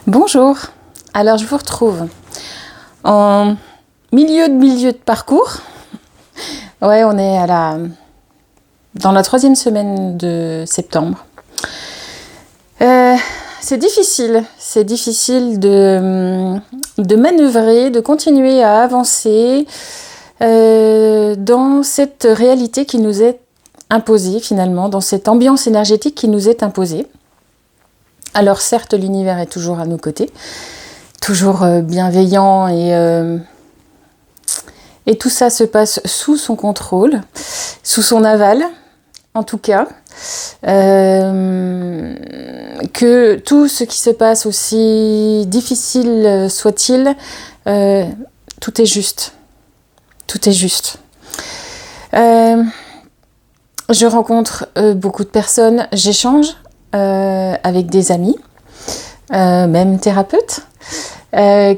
Bonjour, alors je vous retrouve en milieu de parcours. Ouais, on est dans la 3e semaine de septembre. C'est difficile de manœuvrer, de continuer à avancer dans cette réalité qui nous est imposée finalement, dans cette ambiance énergétique qui nous est imposée. Alors certes, l'univers est toujours à nos côtés, toujours bienveillant et tout ça se passe sous son contrôle, sous son aval en tout cas. Que tout ce qui se passe, aussi difficile soit-il, tout est juste. Tout est juste. Je rencontre beaucoup de personnes, j'échange avec des amis, même thérapeutes,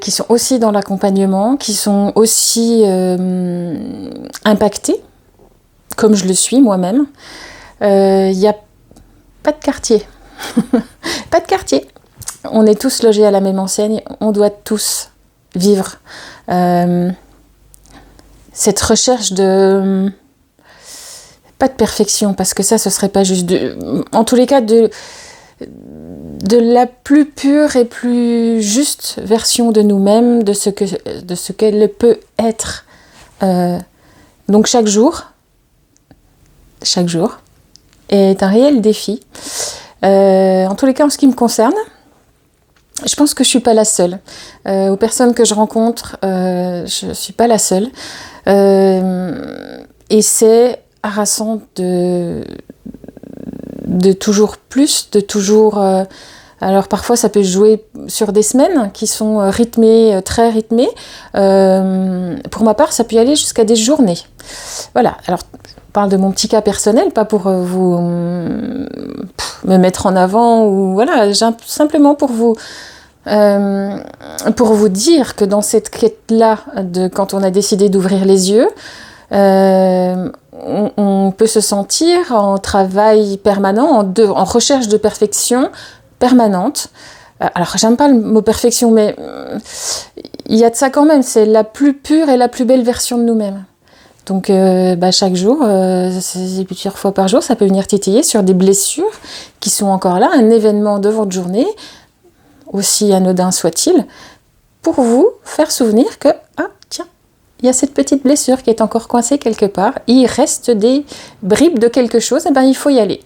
qui sont aussi dans l'accompagnement, qui sont aussi impactés, comme je le suis moi-même. Il n'y a pas de quartier. Pas de quartier. On est tous logés à la même enseigne, on doit tous vivre cette recherche de... pas de perfection, parce que ça, ce serait pas juste. En tous les cas, de la plus pure et plus juste version de nous-mêmes, de ce qu'elle peut être. Donc chaque jour est un réel défi. En tous les cas, en ce qui me concerne, je pense que je suis pas la seule. Aux personnes que je rencontre, je suis pas la seule. Et c'est harassant de toujours plus, de toujours... alors parfois ça peut jouer sur des semaines qui sont rythmées, très rythmées. Pour ma part, ça peut y aller jusqu'à des journées. Voilà, alors je parle de mon petit cas personnel, pas pour vous me mettre en avant, ou voilà, simplement pour vous dire que dans cette quête-là, quand on a décidé d'ouvrir les yeux, on peut se sentir en travail permanent, en recherche de perfection permanente. Alors, j'aime pas le mot perfection, mais il y a de ça quand même. C'est la plus pure et la plus belle version de nous-mêmes. Donc, chaque jour, plusieurs fois par jour, ça peut venir titiller sur des blessures qui sont encore là, un événement de votre journée, aussi anodin soit-il, pour vous faire souvenir que, il y a cette petite blessure qui est encore coincée quelque part, il reste des bribes de quelque chose, et il faut y aller.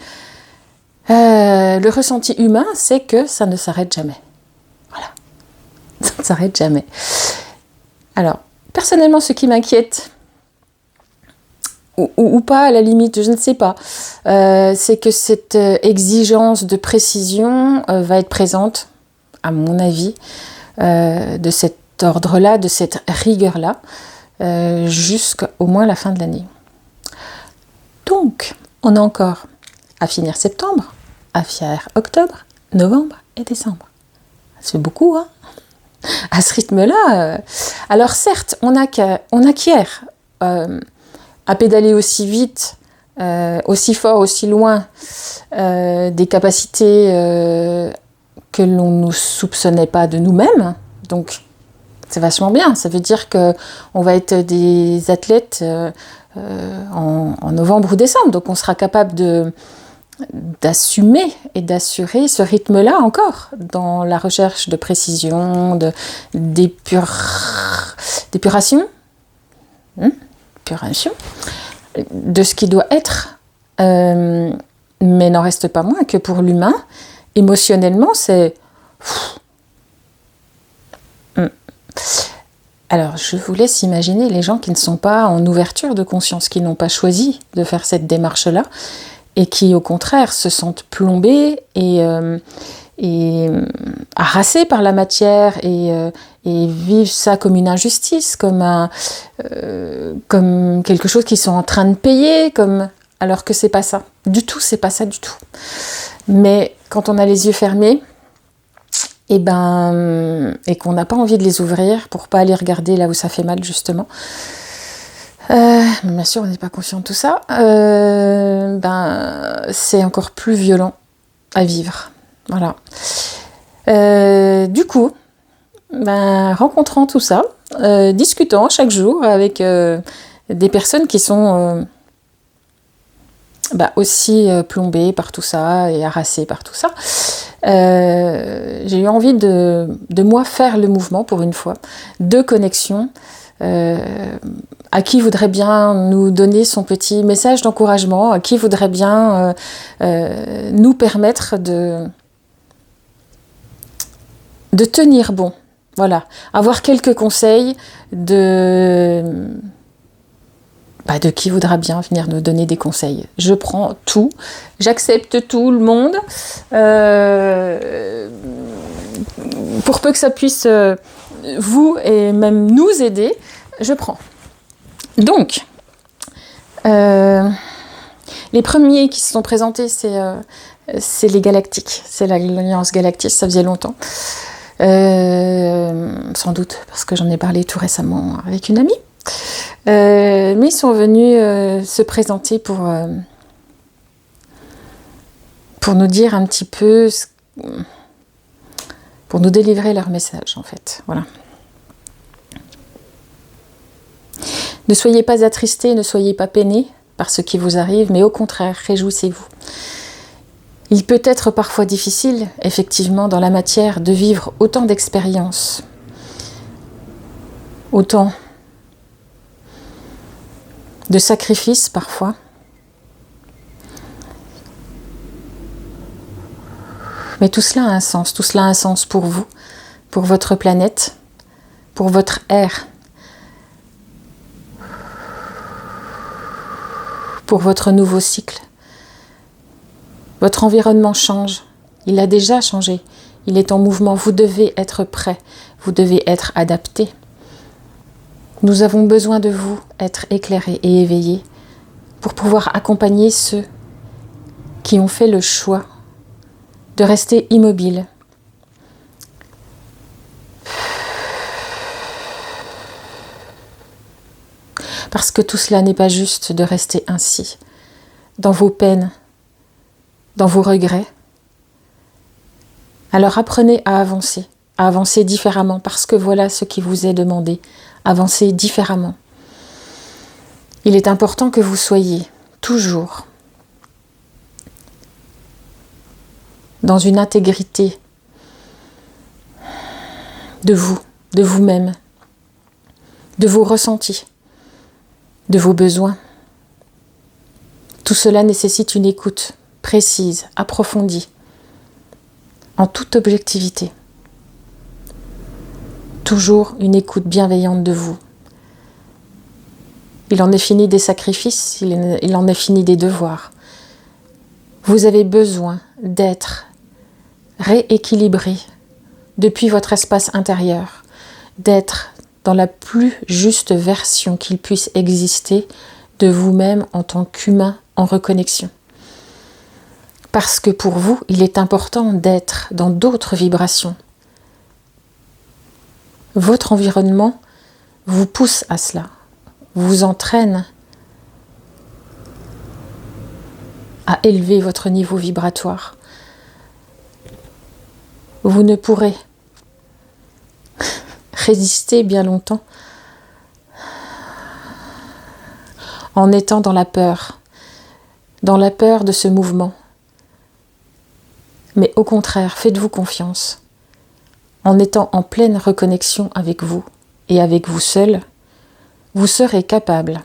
Le ressenti humain, c'est que ça ne s'arrête jamais. Voilà. Ça ne s'arrête jamais. Alors, personnellement, ce qui m'inquiète, ou pas, à la limite, je ne sais pas, c'est que cette exigence de précision va être présente, à mon avis, de cet ordre-là, de cette rigueur-là, jusqu'au moins la fin de l'année. Donc, on a encore à finir septembre, à faire octobre, novembre et décembre. C'est beaucoup, hein ? À ce rythme-là. Alors certes, on acquiert à pédaler aussi vite, aussi fort, aussi loin, des capacités que l'on ne soupçonnait pas de nous-mêmes. Donc, c'est vachement bien. Ça veut dire qu'on va être des athlètes en novembre ou décembre. Donc, on sera capable d'assumer et d'assurer ce rythme-là encore dans la recherche de précision, d'épuration, de ce qui doit être. Mais n'en reste pas moins que pour l'humain, émotionnellement, c'est... Alors, je vous laisse imaginer les gens qui ne sont pas en ouverture de conscience, qui n'ont pas choisi de faire cette démarche-là, et qui, au contraire, se sentent plombés et harassés par la matière, et vivent ça comme une injustice, comme quelque chose qu'ils sont en train de payer, alors que c'est pas ça. Du tout, c'est pas ça du tout. Mais quand on a les yeux fermés, et qu'on n'a pas envie de les ouvrir pour pas aller regarder là où ça fait mal, justement. Bien sûr, on n'est pas conscient de tout ça. C'est encore plus violent à vivre. Voilà. Du coup, rencontrant tout ça, discutant chaque jour avec des personnes qui sont aussi plombées par tout ça et harassées par tout ça, j'ai eu envie de moi faire le mouvement pour une fois, de connexion, à qui voudrait bien nous donner son petit message d'encouragement, à qui voudrait bien nous permettre de tenir bon. Voilà, avoir quelques conseils de qui voudra bien venir nous donner des conseils. Je prends tout, j'accepte tout le monde, pour peu que ça puisse vous et même nous aider, je prends. Donc, les premiers qui se sont présentés, c'est les Galactiques, c'est l'Alliance Galactique, ça faisait longtemps. Sans doute parce que j'en ai parlé tout récemment avec une amie, mais ils sont venus se présenter pour nous dire un petit peu, pour nous délivrer leur message en fait. Voilà. Ne soyez pas attristés, ne soyez pas peinés par ce qui vous arrive, mais au contraire, réjouissez-vous. Il peut être parfois difficile, effectivement, dans la matière, de vivre autant d'expériences, autant de sacrifices parfois. Mais tout cela a un sens pour vous, pour votre planète, pour votre air, pour votre nouveau cycle. Votre environnement change, il a déjà changé, il est en mouvement, vous devez être prêt, vous devez être adapté. Nous avons besoin de vous, être éclairés et éveillés, pour pouvoir accompagner ceux qui ont fait le choix de rester immobiles. Parce que tout cela n'est pas juste de rester ainsi, dans vos peines, dans vos regrets. Alors apprenez à avancer différemment, parce que voilà ce qui vous est demandé, avancez différemment. Il est important que vous soyez toujours dans une intégrité de vous, de vous-même, de vos ressentis, de vos besoins. Tout cela nécessite une écoute précise, approfondie, en toute objectivité. Toujours une écoute bienveillante de vous. Il en est fini des sacrifices, il en est fini des devoirs. Vous avez besoin d'être rééquilibré depuis votre espace intérieur, d'être dans la plus juste version qu'il puisse exister de vous-même en tant qu'humain en reconnexion. Parce que pour vous, il est important d'être dans d'autres vibrations. Votre environnement vous pousse à cela, vous entraîne à élever votre niveau vibratoire. Vous ne pourrez résister bien longtemps en étant dans la peur de ce mouvement. Mais au contraire, faites-vous confiance. En étant en pleine reconnexion avec vous et avec vous seul, vous serez capable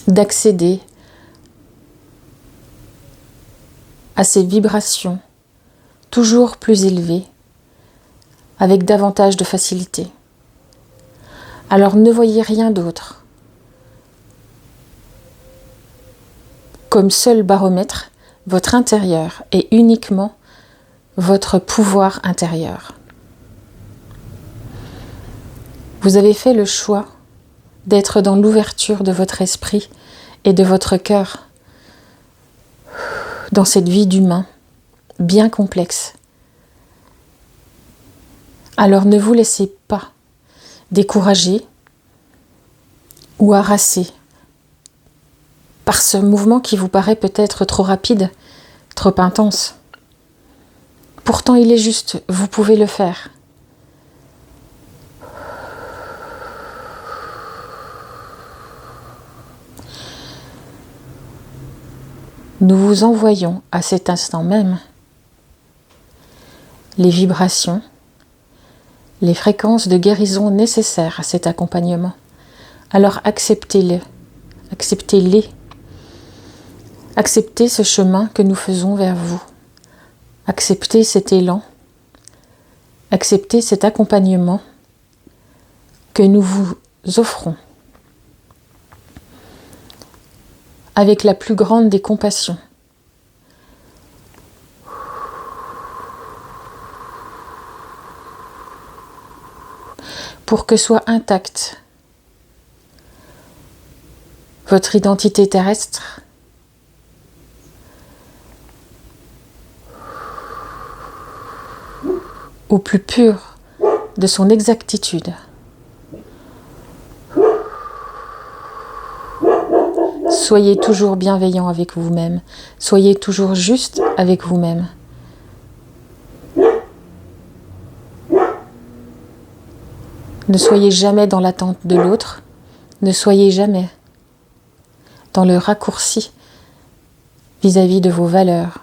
d'accéder à ces vibrations toujours plus élevées, avec davantage de facilité. Alors ne voyez rien d'autre comme seul baromètre votre intérieur et uniquement votre pouvoir intérieur. Vous avez fait le choix d'être dans l'ouverture de votre esprit et de votre cœur dans cette vie d'humain bien complexe. Alors ne vous laissez pas décourager ou harasser par ce mouvement qui vous paraît peut-être trop rapide, trop intense. Pourtant, il est juste, vous pouvez le faire. Nous vous envoyons à cet instant même les vibrations, les fréquences de guérison nécessaires à cet accompagnement. Alors acceptez-les. Acceptez ce chemin que nous faisons vers vous. Acceptez cet élan. Acceptez cet accompagnement que nous vous offrons. Avec la plus grande des compassions. Pour que soit intacte votre identité terrestre, au plus pur de son exactitude. Soyez toujours bienveillant avec vous-même. Soyez toujours juste avec vous-même. Ne soyez jamais dans l'attente de l'autre. Ne soyez jamais dans le raccourci vis-à-vis de vos valeurs,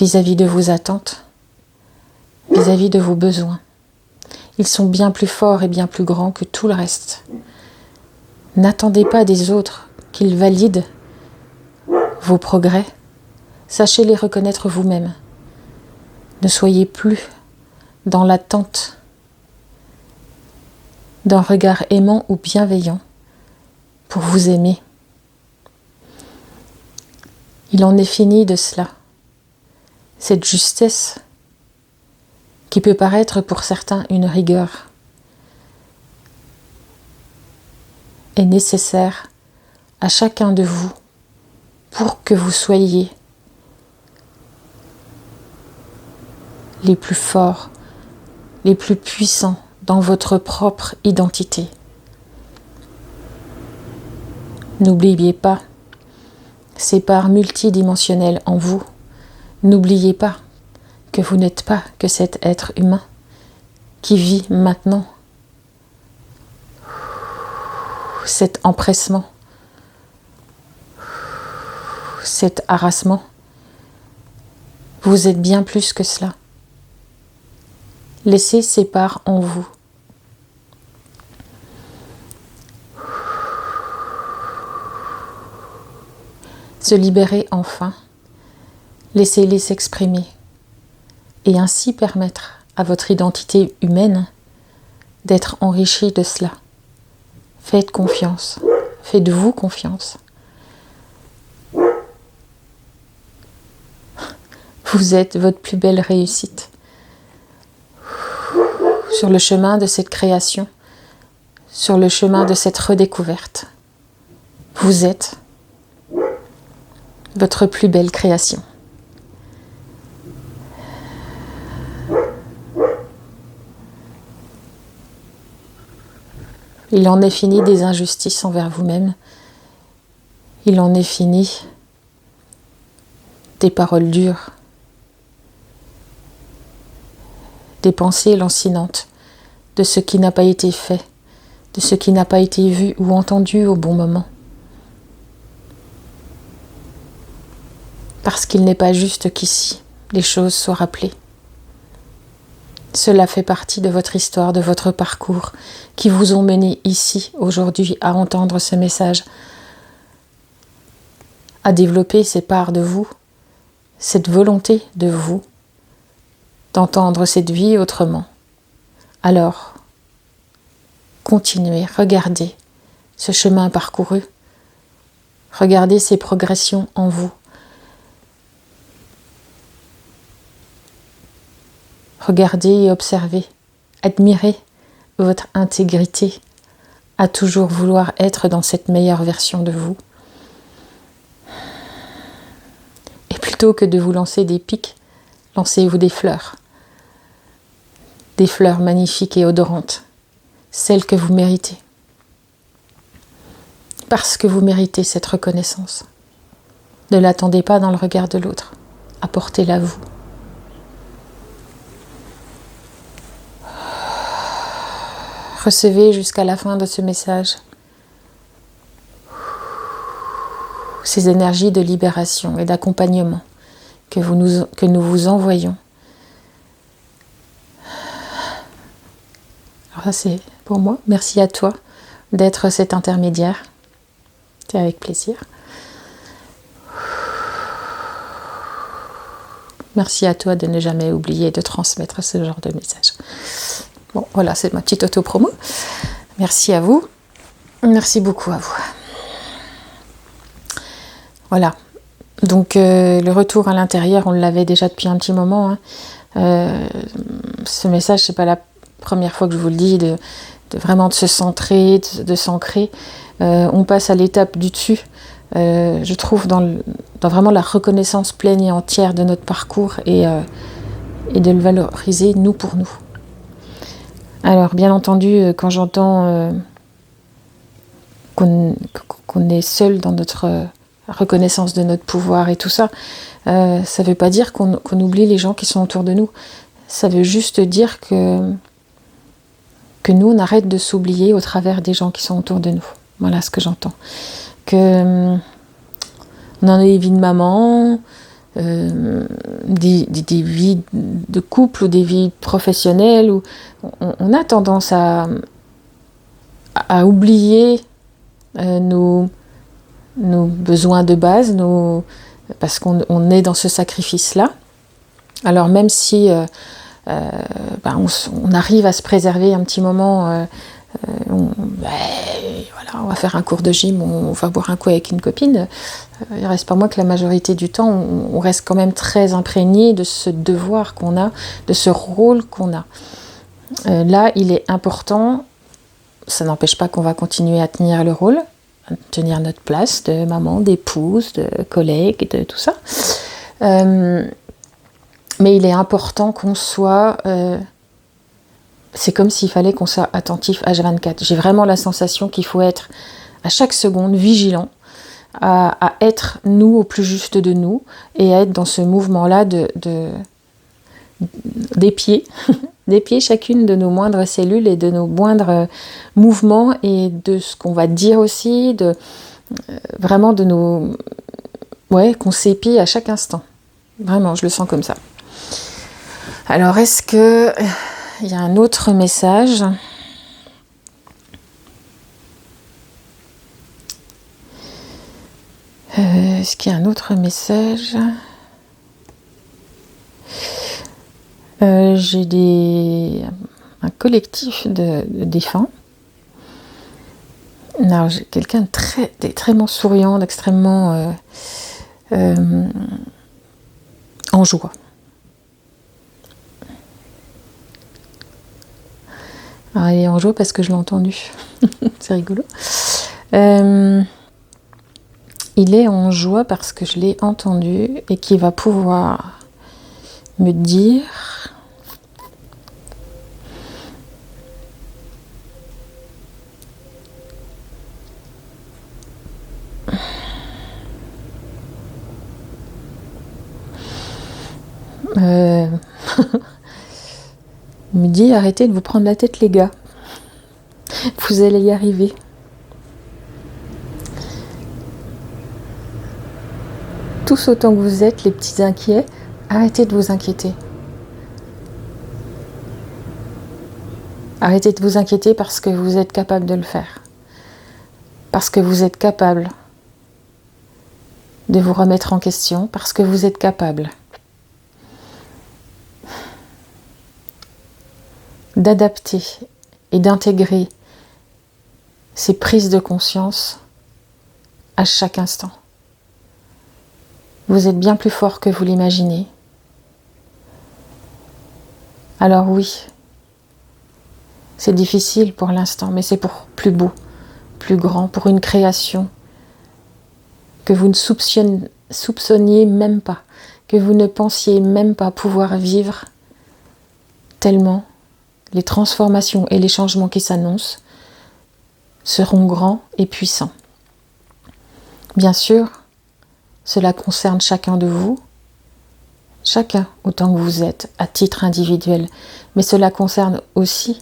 vis-à-vis de vos attentes, vis-à-vis de vos besoins. Ils sont bien plus forts et bien plus grands que tout le reste. N'attendez pas des autres qu'ils valident vos progrès. Sachez les reconnaître vous-même. Ne soyez plus dans l'attente d'un regard aimant ou bienveillant pour vous aimer. Il en est fini de cela. Cette justesse qui peut paraître pour certains une rigueur est nécessaire à chacun de vous pour que vous soyez les plus forts, les plus puissants dans votre propre identité. N'oubliez pas ces parts multidimensionnelles en vous. N'oubliez pas que vous n'êtes pas que cet être humain qui vit maintenant cet empressement, cet harassement. Vous êtes bien plus que cela. Laissez ces parts en vous. Se libérer enfin. Laissez-les s'exprimer et ainsi permettre à votre identité humaine d'être enrichie de cela. Faites confiance. Faites-vous confiance. Vous êtes votre plus belle réussite. Sur le chemin de cette création, sur le chemin de cette redécouverte, vous êtes votre plus belle création. Il en est fini des injustices envers vous-même. Il en est fini des paroles dures, des pensées lancinantes, de ce qui n'a pas été fait, de ce qui n'a pas été vu ou entendu au bon moment. Parce qu'il n'est pas juste qu'ici, les choses soient rappelées. Cela fait partie de votre histoire, de votre parcours, qui vous ont mené ici, aujourd'hui, à entendre ce message, à développer ces parts de vous, cette volonté de vous, d'entendre cette vie autrement. Alors, continuez, regardez ce chemin parcouru, regardez ces progressions en vous. Regardez et observez, admirez votre intégrité à toujours vouloir être dans cette meilleure version de vous. Et plutôt que de vous lancer des pics, lancez-vous des fleurs magnifiques et odorantes, celles que vous méritez. Parce que vous méritez cette reconnaissance. Ne l'attendez pas dans le regard de l'autre, apportez-la vous. Recevez jusqu'à la fin de ce message ces énergies de libération et d'accompagnement que nous vous envoyons. Alors ça c'est pour moi. Merci à toi d'être cet intermédiaire. C'est avec plaisir. Merci à toi de ne jamais oublier de transmettre ce genre de message. Bon, voilà, c'est ma petite auto-promo. Merci à vous. Merci beaucoup à vous. Voilà. Donc, le retour à l'intérieur, on l'avait déjà depuis un petit moment. Ce message, c'est pas la première fois que je vous le dis, de vraiment de se centrer, de s'ancrer. On passe à l'étape du dessus. Je trouve dans vraiment la reconnaissance pleine et entière de notre parcours et de le valoriser nous pour nous. Alors bien entendu, quand j'entends qu'on est seul dans notre reconnaissance de notre pouvoir et tout ça, ça ne veut pas dire qu'on oublie les gens qui sont autour de nous. Ça veut juste dire que nous, on arrête de s'oublier au travers des gens qui sont autour de nous. Voilà ce que j'entends. On a des vies de maman, des vies de couple ou des vies professionnelles où on a tendance à oublier nos besoins de base, parce qu'on est dans ce sacrifice-là. Alors même si on arrive à se préserver un petit moment, on va faire un cours de gym, on va boire un coup avec une copine, il reste pas moins que la majorité du temps, on reste quand même très imprégné de ce devoir qu'on a, de ce rôle qu'on a. Là, il est important, ça n'empêche pas qu'on va continuer à tenir le rôle, à tenir notre place de maman, d'épouse, de collègue, de tout ça. Mais il est important qu'on soit... c'est comme s'il fallait qu'on soit attentif H24. J'ai vraiment la sensation qu'il faut être à chaque seconde vigilant, à être nous au plus juste de nous, et à être dans ce mouvement-là des pieds, des pieds chacune de nos moindres cellules et de nos moindres mouvements, et de ce qu'on va dire aussi, vraiment de nos... Ouais, qu'on s'épie à chaque instant. Vraiment, je le sens comme ça. Alors, est-ce que... Il y a un autre message. Est-ce qu'il y a un autre message ? J'ai un collectif de défunts. Alors, j'ai quelqu'un d'extrêmement souriant, d'extrêmement en joie. Alors, il est en joie parce que je l'ai entendu. C'est rigolo. Il est en joie parce que je l'ai entendu et qu'il va pouvoir me dire me dit arrêtez de vous prendre la tête les gars, vous allez y arriver. Tous autant que vous êtes les petits inquiets, arrêtez de vous inquiéter. Arrêtez de vous inquiéter parce que vous êtes capable de le faire. Parce que vous êtes capable de vous remettre en question, parce que vous êtes capable d'adapter et d'intégrer ces prises de conscience à chaque instant. Vous êtes bien plus fort que vous l'imaginez. Alors oui, c'est difficile pour l'instant, mais c'est pour plus beau, plus grand, pour une création que vous ne soupçonniez même pas, que vous ne pensiez même pas pouvoir vivre, tellement les transformations et les changements qui s'annoncent seront grands et puissants. Bien sûr, cela concerne chacun de vous, chacun autant que vous êtes, à titre individuel, mais cela concerne aussi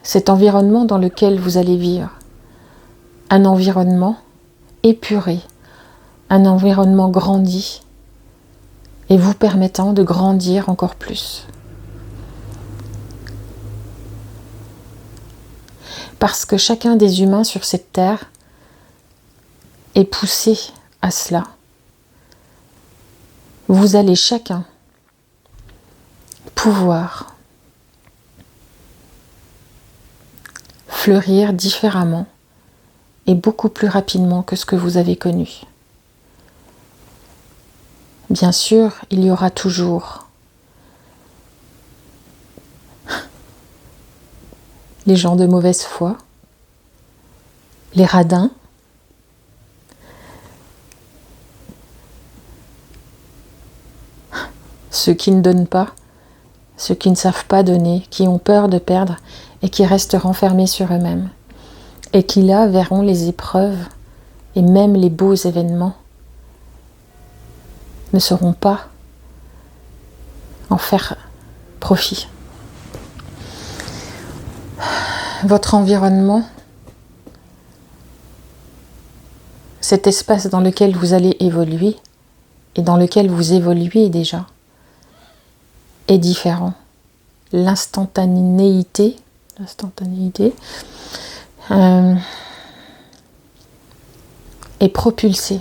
cet environnement dans lequel vous allez vivre. Un environnement épuré, un environnement grandi et vous permettant de grandir encore plus. Parce que chacun des humains sur cette terre est poussé à cela. Vous allez chacun pouvoir fleurir différemment et beaucoup plus rapidement que ce que vous avez connu. Bien sûr, il y aura toujours les gens de mauvaise foi, les radins, ceux qui ne donnent pas, ceux qui ne savent pas donner, qui ont peur de perdre et qui restent renfermés sur eux-mêmes. Et qui là verront les épreuves et même les beaux événements ne sauront pas en faire profit. Votre environnement, cet espace dans lequel vous allez évoluer et dans lequel vous évoluez déjà, est différent. L'instantanéité est propulsée.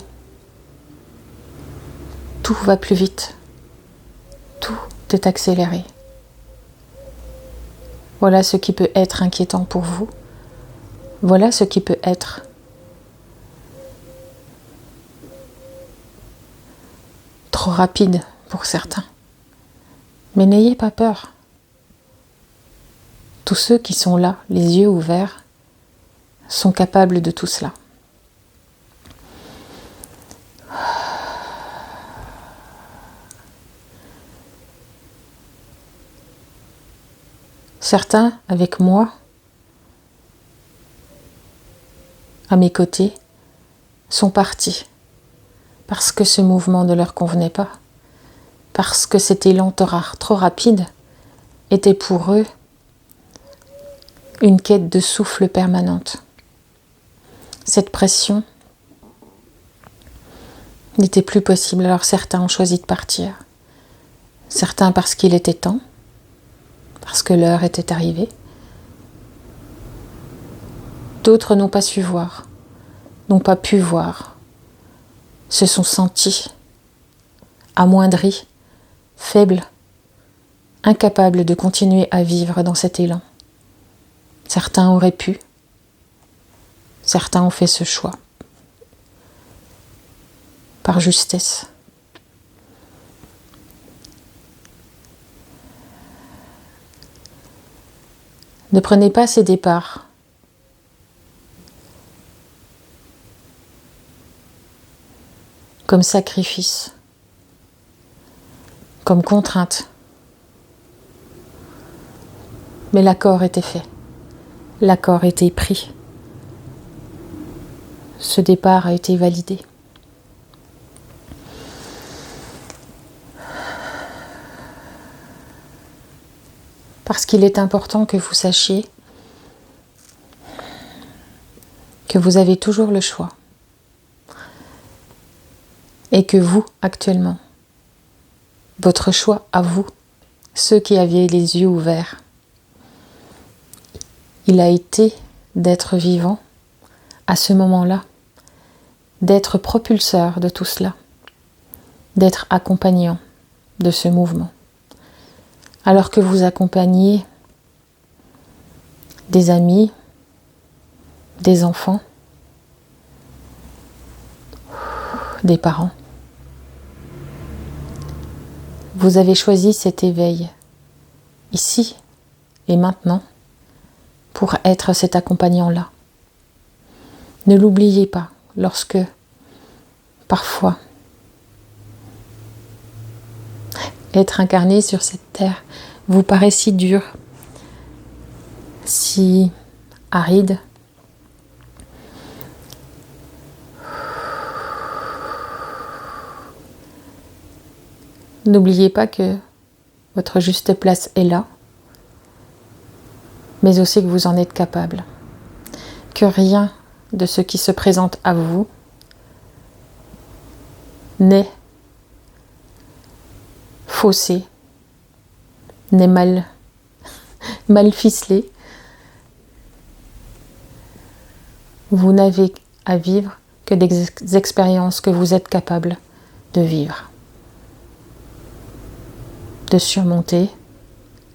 Tout va plus vite. Tout est accéléré. Voilà ce qui peut être inquiétant pour vous. Voilà ce qui peut être trop rapide pour certains. Mais n'ayez pas peur. Tous ceux qui sont là, les yeux ouverts, sont capables de tout cela. Certains, avec moi, à mes côtés, sont partis parce que ce mouvement ne leur convenait pas, parce que cet élan trop rapide était pour eux une quête de souffle permanente. Cette pression n'était plus possible, alors certains ont choisi de partir. Certains parce qu'il était temps, parce que l'heure était arrivée. D'autres n'ont pas su voir, n'ont pas pu voir, se sont sentis amoindris, faibles, incapables de continuer à vivre dans cet élan. Certains auraient pu, certains ont fait ce choix, par justesse. Ne prenez pas ces départs comme sacrifice, comme contrainte. Mais l'accord était fait, l'accord était pris. Ce départ a été validé. Parce qu'il est important que vous sachiez que vous avez toujours le choix. Et que vous, actuellement, votre choix à vous, ceux qui aviez les yeux ouverts, il a été d'être vivant à ce moment-là, d'être propulseur de tout cela, d'être accompagnant de ce mouvement. Alors que vous accompagnez des amis, des enfants, des parents, vous avez choisi cet éveil, ici et maintenant, pour être cet accompagnant-là. Ne l'oubliez pas lorsque, parfois, être incarné sur cette terre vous paraît si dur, si aride. N'oubliez pas que votre juste place est là. mais aussi que vous en êtes capable. Que rien de ce qui se présente à vous n'est faussé, n'est mal ficelé. Vous n'avez à vivre que des expériences que vous êtes capable de vivre, de surmonter,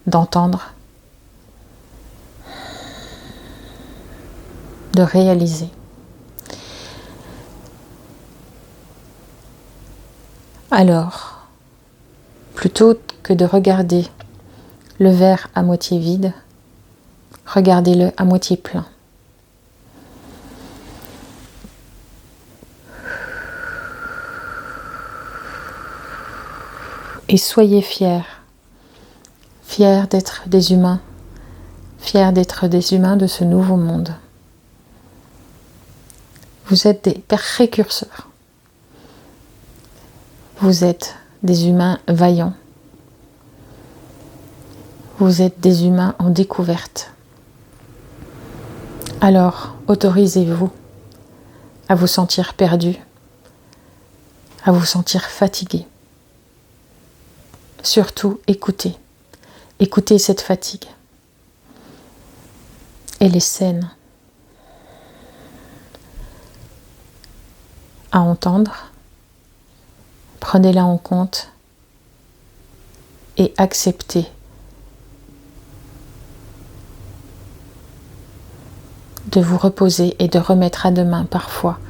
d'entendre, de réaliser. Alors, plutôt que de regarder le verre à moitié vide, regardez-le à moitié plein. Et soyez fiers d'être des humains, fiers d'être des humains de ce nouveau monde. Vous êtes des précurseurs. Vous êtes des humains vaillants. Vous êtes des humains en découverte. Alors, autorisez-vous à vous sentir perdu, à vous sentir fatigué. Surtout, écoutez. Écoutez cette fatigue. Elle est saine à entendre. Prenez-la en compte et acceptez de vous reposer et de remettre à demain parfois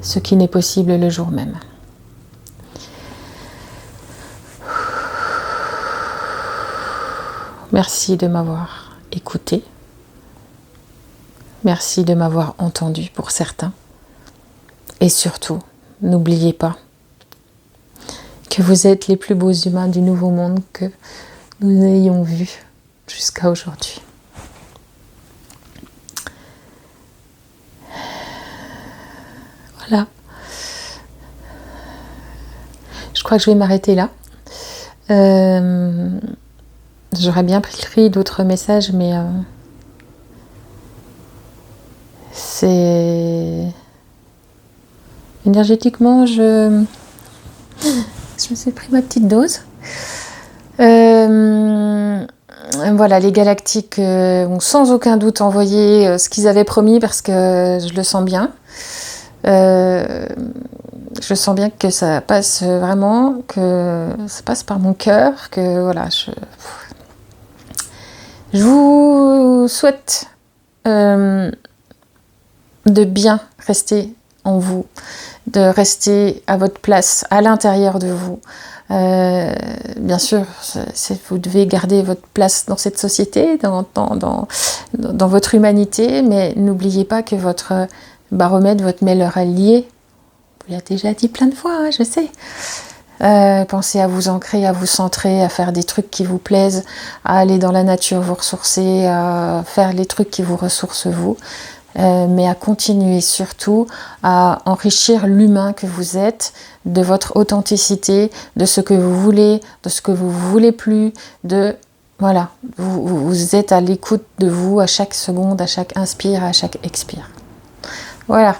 ce qui n'est possible le jour même. Merci de m'avoir écouté. Merci de m'avoir entendu pour certains. Et surtout, n'oubliez pas que vous êtes les plus beaux humains du nouveau monde que nous ayons vus jusqu'à aujourd'hui. Voilà. Je crois que je vais m'arrêter là. J'aurais bien pris d'autres messages, mais c'est... Énergétiquement, je me suis pris ma petite dose. Voilà, les galactiques ont sans aucun doute envoyé ce qu'ils avaient promis parce que je le sens bien. Je sens bien que ça passe vraiment, que ça passe par mon cœur, que voilà, je vous souhaite de bien rester en vous, de rester à votre place, à l'intérieur de vous. Bien sûr, vous devez garder votre place dans cette société, dans votre humanité, mais n'oubliez pas que votre baromètre, votre meilleur allié, vous l'avez déjà dit plein de fois, hein, je sais. Pensez à vous ancrer, à vous centrer, à faire des trucs qui vous plaisent, à aller dans la nature vous ressourcer, à faire les trucs qui vous ressourcent vous, mais à continuer surtout à enrichir l'humain que vous êtes, de votre authenticité, de ce que vous voulez, de ce que vous voulez plus, voilà, vous êtes à l'écoute de vous à chaque seconde, à chaque inspire, à chaque expire. Voilà.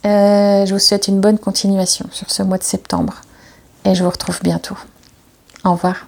Je vous souhaite une bonne continuation sur ce mois de septembre. Et je vous retrouve bientôt. Au revoir.